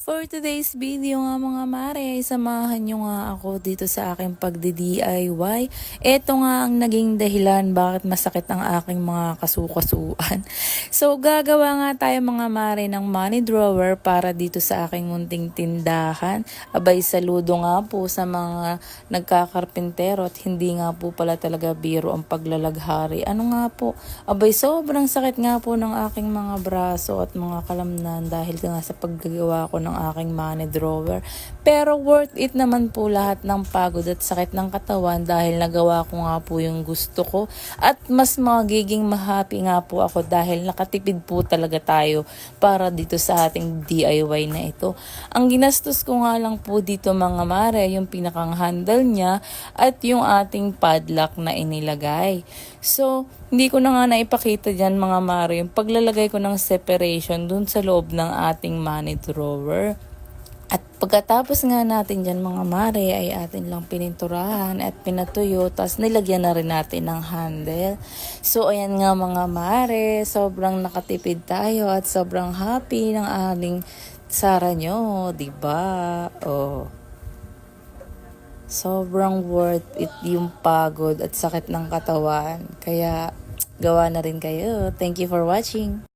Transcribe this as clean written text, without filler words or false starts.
For today's video nga mga mare, ay samahan nyo nga ako dito sa aking pagdi-DIY. Ito nga ang naging dahilan bakit masakit ang aking mga kasukasuan. So gagawa nga tayo mga mare ng money drawer para dito sa aking munting tindahan. Abay saludo nga po sa mga nagkakarpintero at hindi nga po pala talaga biro ang paglalaghari. Ano nga po, abay sobrang sakit nga po ng aking mga braso at mga kalamnan dahil nga sa paggagawa ko ng aking money drawer. Pero worth it naman po lahat ng pagod at sakit ng katawan dahil nagawa ko nga po yung gusto ko at mas magiging mahappy nga po ako dahil nakatipid po talaga tayo para dito sa ating DIY na ito. Ang ginastos ko nga lang po dito mga mare, yung pinakang handle niya at yung ating padlock na inilagay. So, hindi ko na nga naipakita dyan mga mare yung paglalagay ko ng separation dun sa loob ng ating money drawer. At pagkatapos nga natin dyan mga mare ay atin lang pininturahan at pinatuyo, tapos nilagyan na rin natin ng handle. So ayan nga mga mare, sobrang nakatipid tayo at sobrang happy ng ating Sara nyo, diba? Oh. Sobrang worth it yung pagod at sakit ng katawan. Kaya gawa na rin kayo. Thank you for watching.